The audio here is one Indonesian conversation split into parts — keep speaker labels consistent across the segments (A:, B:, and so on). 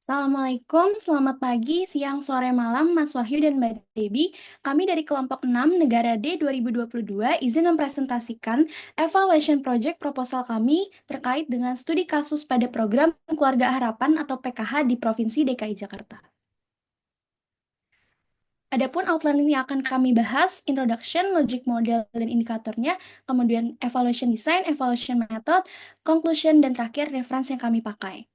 A: Assalamualaikum, selamat pagi, siang, sore, malam, Mas Wahyu dan Mbak Debi. Kami dari kelompok 6 Negara D 2022 izin mempresentasikan evaluation project proposal kami terkait dengan studi kasus pada program Keluarga Harapan atau PKH di Provinsi DKI Jakarta. Adapun outline yang akan kami bahas, introduction, logic model dan indikatornya, kemudian evaluation design, evaluation method, conclusion, dan terakhir reference yang kami pakai.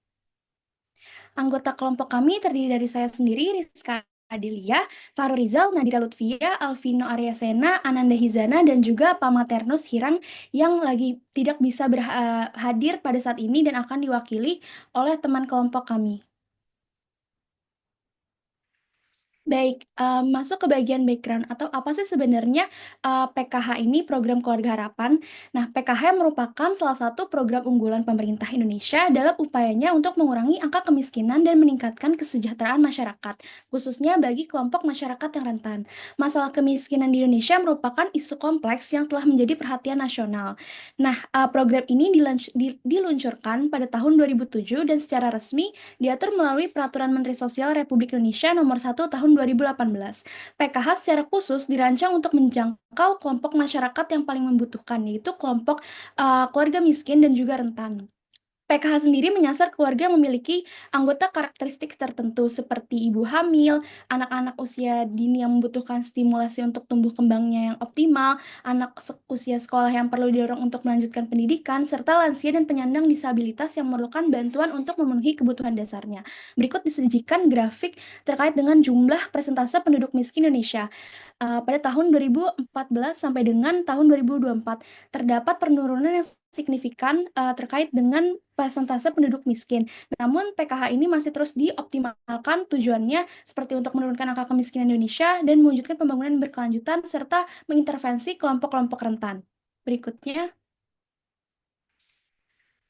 A: Anggota kelompok kami terdiri dari saya sendiri, Rizka Adelia, Fahru Rizal, Nadira Lutfia, Alvino Aryasena, Ananda Hizana, dan juga Pamaternus Hirang yang lagi tidak bisa hadir pada saat ini dan akan diwakili oleh teman kelompok kami. Baik, masuk ke bagian background atau apa sih sebenarnya PKH ini, Program Keluarga Harapan. Nah, PKH merupakan salah satu program unggulan pemerintah Indonesia dalam upayanya untuk mengurangi angka kemiskinan dan meningkatkan kesejahteraan masyarakat, khususnya bagi kelompok masyarakat yang rentan. Masalah kemiskinan di Indonesia merupakan isu kompleks yang telah menjadi perhatian nasional. Nah, program ini diluncurkan pada tahun 2007 dan secara resmi diatur melalui Peraturan Menteri Sosial Republik Indonesia Nomor 1 Tahun 2018. PKH secara khusus dirancang untuk menjangkau kelompok masyarakat yang paling membutuhkan, yaitu kelompok keluarga miskin dan juga rentan. PKH sendiri menyasar keluarga yang memiliki anggota karakteristik tertentu seperti ibu hamil, anak-anak usia dini yang membutuhkan stimulasi untuk tumbuh kembangnya yang optimal, anak usia sekolah yang perlu didorong untuk melanjutkan pendidikan, serta lansia dan penyandang disabilitas yang memerlukan bantuan untuk memenuhi kebutuhan dasarnya. Berikut disajikan grafik terkait dengan jumlah persentase penduduk miskin Indonesia. Pada tahun 2014 sampai dengan tahun 2024 terdapat penurunan yang signifikan terkait dengan persentase penduduk miskin. Namun PKH ini masih terus dioptimalkan tujuannya seperti untuk menurunkan angka kemiskinan Indonesia dan mewujudkan pembangunan berkelanjutan serta mengintervensi kelompok-kelompok rentan. Berikutnya.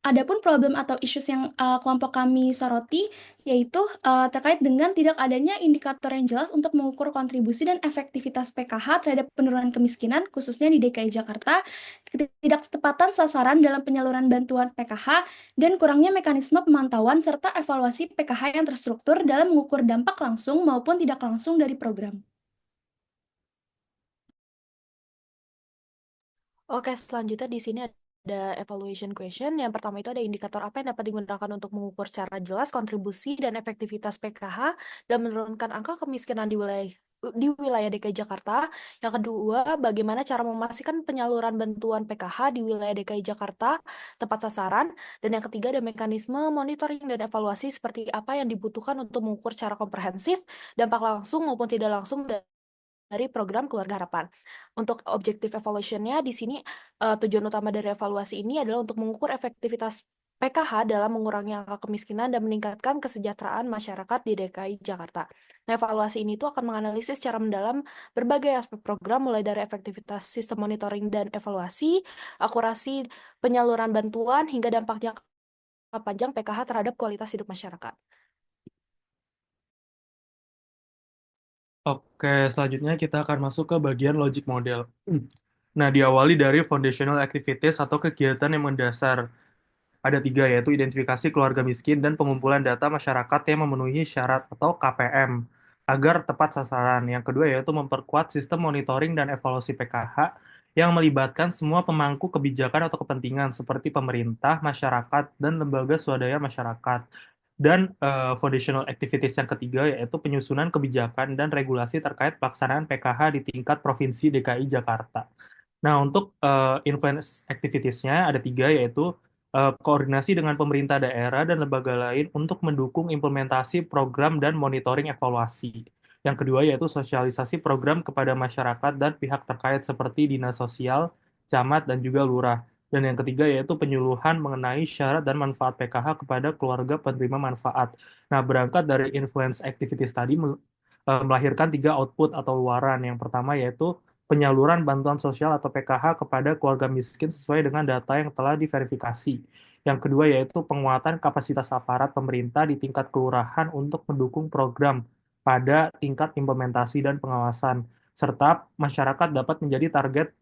A: Adapun problem atau issues yang kelompok kami soroti yaitu terkait dengan tidak adanya indikator yang jelas untuk mengukur kontribusi dan efektivitas PKH terhadap penurunan kemiskinan khususnya di DKI Jakarta, ketidaktetapatan sasaran dalam penyaluran bantuan PKH, dan kurangnya mekanisme pemantauan serta evaluasi PKH yang terstruktur dalam mengukur dampak langsung maupun tidak langsung dari program.
B: Oke, selanjutnya di sini ada evaluation question. Yang pertama itu ada indikator apa yang dapat digunakan untuk mengukur secara jelas kontribusi dan efektivitas PKH dan menurunkan angka kemiskinan di wilayah DKI Jakarta. Yang kedua, bagaimana cara memastikan penyaluran bantuan PKH di wilayah DKI Jakarta tepat sasaran. Dan yang ketiga, ada mekanisme monitoring dan evaluasi seperti apa yang dibutuhkan untuk mengukur secara komprehensif dampak langsung maupun tidak langsung dari program Keluarga Harapan. Untuk objektif evaluation-nya di sini tujuan utama dari evaluasi ini adalah untuk mengukur efektivitas PKH dalam mengurangi angka kemiskinan dan meningkatkan kesejahteraan masyarakat di DKI Jakarta. Nah, evaluasi ini tuh akan menganalisis secara mendalam berbagai aspek program mulai dari efektivitas sistem monitoring dan evaluasi, akurasi penyaluran bantuan hingga dampak jangka panjang PKH terhadap kualitas hidup masyarakat.
C: Oke, selanjutnya kita akan masuk ke bagian logic model. Nah, diawali dari foundational activities atau kegiatan yang mendasar. Ada tiga, yaitu identifikasi keluarga miskin dan pengumpulan data masyarakat yang memenuhi syarat atau KPM agar tepat sasaran. Yang kedua yaitu memperkuat sistem monitoring dan evaluasi PKH yang melibatkan semua pemangku kebijakan atau kepentingan seperti pemerintah, masyarakat, dan lembaga swadaya masyarakat. Dan foundational activities yang ketiga yaitu penyusunan kebijakan dan regulasi terkait pelaksanaan PKH di tingkat Provinsi DKI Jakarta. Nah, untuk influence activities-nya ada tiga, yaitu koordinasi dengan pemerintah daerah dan lembaga lain untuk mendukung implementasi program dan monitoring evaluasi. Yang kedua yaitu sosialisasi program kepada masyarakat dan pihak terkait seperti dinas sosial, camat, dan juga lurah. Dan yang ketiga yaitu penyuluhan mengenai syarat dan manfaat PKH kepada keluarga penerima manfaat. Nah, berangkat dari influence activities tadi melahirkan tiga output atau luaran. Yang pertama yaitu penyaluran bantuan sosial atau PKH kepada keluarga miskin sesuai dengan data yang telah diverifikasi. Yang kedua yaitu penguatan kapasitas aparat pemerintah di tingkat kelurahan untuk mendukung program pada tingkat implementasi dan pengawasan, serta masyarakat dapat menjadi target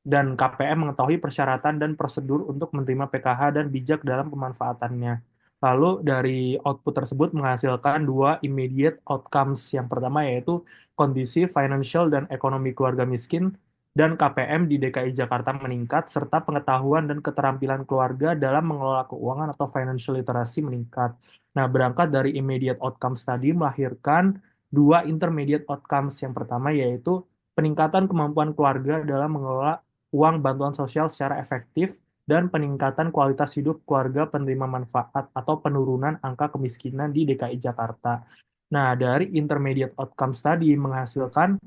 C: dan KPM mengetahui persyaratan dan prosedur untuk menerima PKH dan bijak dalam pemanfaatannya. Lalu dari output tersebut menghasilkan dua immediate outcomes. Yang pertama yaitu kondisi financial dan ekonomi keluarga miskin dan KPM di DKI Jakarta meningkat, serta pengetahuan dan keterampilan keluarga dalam mengelola keuangan atau financial literacy meningkat. Nah, berangkat dari immediate outcomes tadi melahirkan dua intermediate outcomes. Yang pertama yaitu peningkatan kemampuan keluarga dalam mengelola uang bantuan sosial secara efektif dan peningkatan kualitas hidup keluarga penerima manfaat atau penurunan angka kemiskinan di DKI Jakarta. Nah, dari intermediate outcomes tadi menghasilkan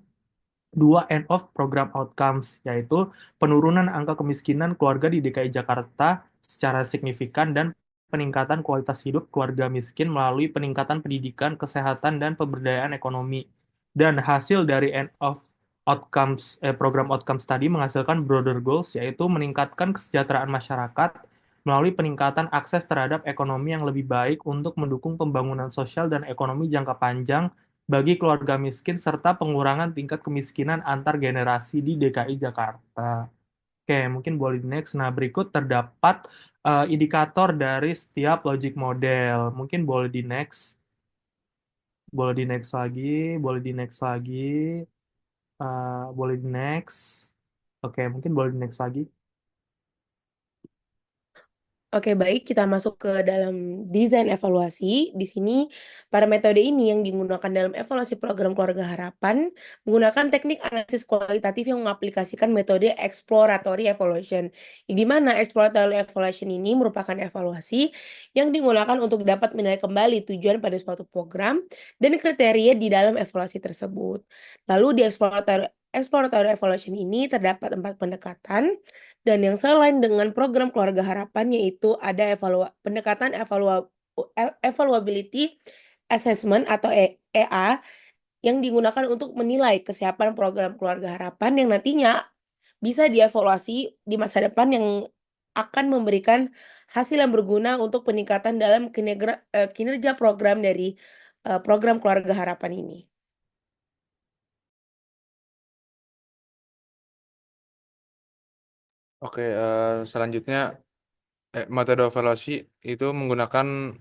C: dua end of program outcomes, yaitu penurunan angka kemiskinan keluarga di DKI Jakarta secara signifikan dan peningkatan kualitas hidup keluarga miskin melalui peningkatan pendidikan, kesehatan, dan pemberdayaan ekonomi. Dan hasil dari end of program outcomes tadi menghasilkan broader goals, yaitu meningkatkan kesejahteraan masyarakat melalui peningkatan akses terhadap ekonomi yang lebih baik untuk mendukung pembangunan sosial dan ekonomi jangka panjang bagi keluarga miskin serta pengurangan tingkat kemiskinan antar generasi di DKI Jakarta. Oke, mungkin boleh di next. Nah, berikut terdapat indikator dari setiap logic model. Mungkin boleh di next. Boleh di next lagi, boleh di next lagi, boleh di next. Oke, mungkin boleh di next lagi.
D: Oke, baik, kita masuk ke dalam desain evaluasi. Di sini, para metode ini yang digunakan dalam evaluasi program Keluarga Harapan menggunakan teknik analisis kualitatif yang mengaplikasikan metode exploratory evaluation. Di mana exploratory evaluation ini merupakan evaluasi yang digunakan untuk dapat menilai kembali tujuan pada suatu program dan kriteria di dalam evaluasi tersebut. Lalu di exploratory evaluation ini terdapat 4 pendekatan. Dan yang selain dengan program Keluarga Harapan yaitu ada pendekatan evaluability assessment atau EA yang digunakan untuk menilai kesiapan program Keluarga Harapan yang nantinya bisa dievaluasi di masa depan yang akan memberikan hasil yang berguna untuk peningkatan dalam kinerja program dari program Keluarga Harapan ini.
E: Oke, selanjutnya metode evaluasi itu menggunakan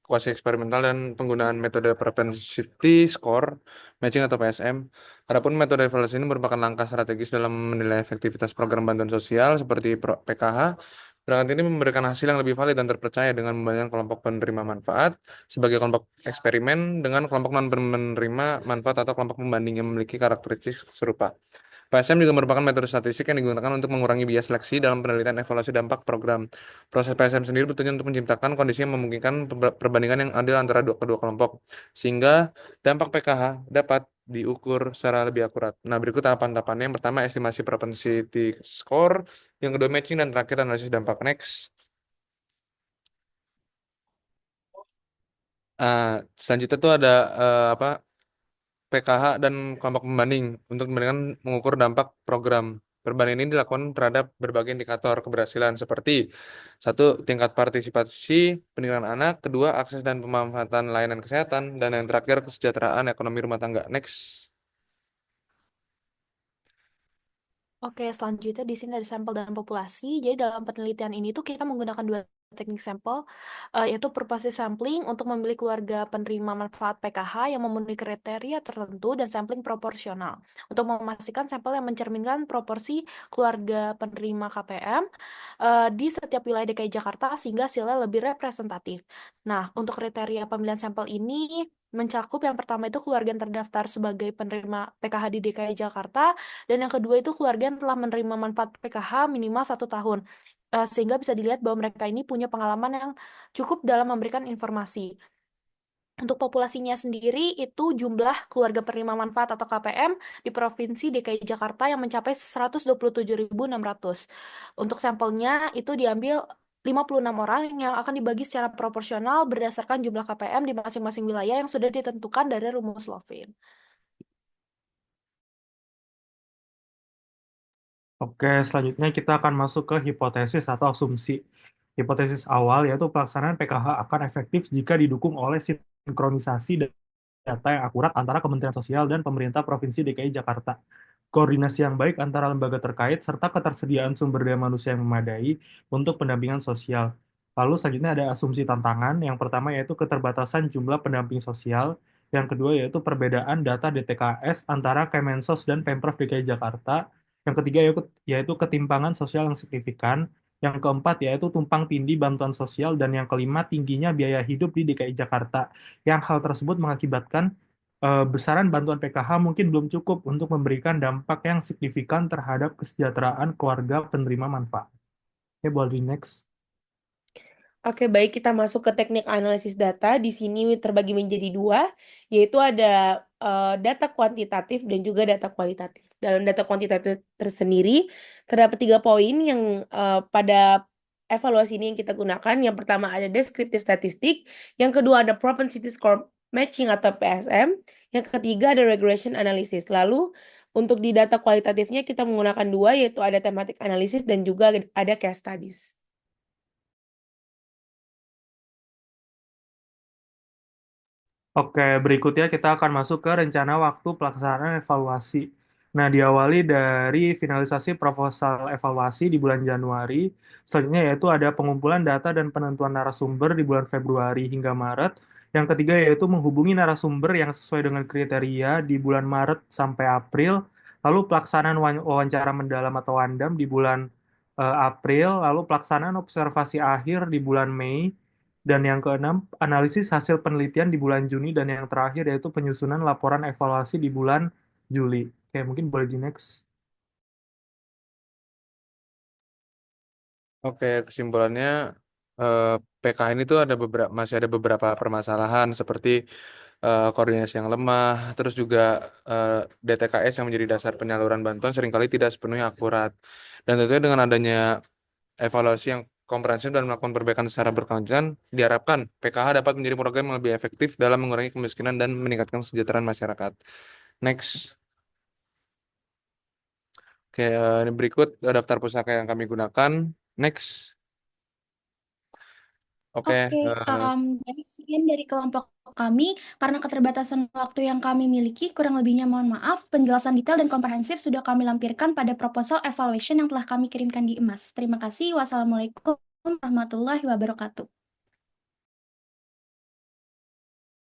E: kuasi eksperimental dan penggunaan metode propensity score matching atau PSM. Adapun metode evaluasi ini merupakan langkah strategis dalam menilai efektivitas program bantuan sosial seperti PKH. Perangkat ini memberikan hasil yang lebih valid dan terpercaya dengan membandingkan kelompok penerima manfaat sebagai kelompok eksperimen dengan kelompok non penerima manfaat atau kelompok pembanding yang memiliki karakteristik serupa. PSM juga merupakan metode statistik yang digunakan untuk mengurangi bias seleksi dalam penelitian evaluasi dampak program. Proses PSM sendiri bertujuan untuk menciptakan kondisi yang memungkinkan perbandingan yang adil antara kedua kelompok, sehingga dampak PKH dapat diukur secara lebih akurat. Nah, berikut tahapan-tahapannya. Yang pertama, estimasi propensity score. Yang kedua, matching. Dan terakhir, analisis dampak. Next. Selanjutnya tuh ada apa? PKH dan kelompok pembanding untuk membandingkan mengukur dampak program. Perbandingan ini dilakukan terhadap berbagai indikator keberhasilan seperti satu, tingkat partisipasi pendidikan anak, kedua, akses dan pemanfaatan layanan kesehatan, dan yang terakhir, kesejahteraan ekonomi rumah tangga. Next.
B: Oke, selanjutnya di sini ada sampel dan populasi. Jadi dalam penelitian ini tuh kita menggunakan dua teknik sampel, yaitu purposive sampling untuk memilih keluarga penerima manfaat PKH yang memenuhi kriteria tertentu dan sampling proporsional untuk memastikan sampel yang mencerminkan proporsi keluarga penerima KPM di setiap wilayah DKI Jakarta sehingga hasilnya lebih representatif. Nah, untuk kriteria pemilihan sampel ini mencakup yang pertama itu keluarga yang terdaftar sebagai penerima PKH di DKI Jakarta, dan yang kedua itu keluarga yang telah menerima manfaat PKH minimal 1 tahun. Sehingga bisa dilihat bahwa mereka ini punya pengalaman yang cukup dalam memberikan informasi. Untuk populasinya sendiri itu jumlah keluarga penerima manfaat atau KPM di Provinsi DKI Jakarta yang mencapai 127.600. Untuk sampelnya itu diambil 56 orang yang akan dibagi secara proporsional berdasarkan jumlah KPM di masing-masing wilayah yang sudah ditentukan dari rumus Lovin.
C: Oke, selanjutnya kita akan masuk ke hipotesis atau asumsi. Hipotesis awal yaitu pelaksanaan PKH akan efektif jika didukung oleh sinkronisasi data yang akurat antara Kementerian Sosial dan pemerintah Provinsi DKI Jakarta, koordinasi yang baik antara lembaga terkait, serta ketersediaan sumber daya manusia yang memadai untuk pendampingan sosial. Lalu selanjutnya ada asumsi tantangan. Yang pertama yaitu keterbatasan jumlah pendamping sosial. Yang kedua yaitu perbedaan data DTKS antara Kemensos dan Pemprov DKI Jakarta. Yang ketiga yaitu ketimpangan sosial yang signifikan. Yang keempat yaitu tumpang tindih bantuan sosial. Dan yang kelima tingginya biaya hidup di DKI Jakarta. Yang hal tersebut mengakibatkan besaran bantuan PKH mungkin belum cukup untuk memberikan dampak yang signifikan terhadap kesejahteraan keluarga penerima manfaat. Oke, boleh di next.
D: Oke, baik, kita masuk ke teknik analisis data. Di sini terbagi menjadi dua, yaitu ada data kuantitatif dan juga data kualitatif. Dalam data kuantitatif tersendiri, terdapat 3 poin yang pada evaluasi ini yang kita gunakan. Yang pertama ada descriptive statistik, yang kedua ada propensity score matching atau PSM, yang ketiga ada regression analysis. Lalu untuk di data kualitatifnya kita menggunakan dua, yaitu ada thematic analysis dan juga ada case studies.
C: Oke, berikutnya kita akan masuk ke rencana waktu pelaksanaan evaluasi. Nah, diawali dari finalisasi proposal evaluasi di bulan Januari. Selanjutnya yaitu ada pengumpulan data dan penentuan narasumber di bulan Februari hingga Maret. Yang ketiga yaitu menghubungi narasumber yang sesuai dengan kriteria di bulan Maret sampai April. Lalu pelaksanaan wawancara mendalam atau WANDAM di bulan April. Lalu pelaksanaan observasi akhir di bulan Mei. Dan yang keenam, analisis hasil penelitian di bulan Juni, dan yang terakhir yaitu penyusunan laporan evaluasi di bulan Juli. Oke, mungkin boleh di next.
E: Oke, kesimpulannya PKH ini tuh masih ada beberapa permasalahan seperti koordinasi yang lemah, terus juga DTKS yang menjadi dasar penyaluran bantuan seringkali tidak sepenuhnya akurat. Dan tentunya dengan adanya evaluasi yang komprehensif dan melakukan perbaikan secara berkelanjutan, diharapkan PKH dapat menjadi program yang lebih efektif dalam mengurangi kemiskinan dan meningkatkan kesejahteraan masyarakat. Next. Oke, ini berikut daftar pusaka yang kami gunakan. Next. Oke,
A: Oke, baik, sekian dari kelompok kami. Karena keterbatasan waktu yang kami miliki, kurang lebihnya mohon maaf. Penjelasan detail dan komprehensif sudah kami lampirkan pada proposal evaluation yang telah kami kirimkan di emas. Terima kasih. Wassalamualaikum warahmatullahi wabarakatuh.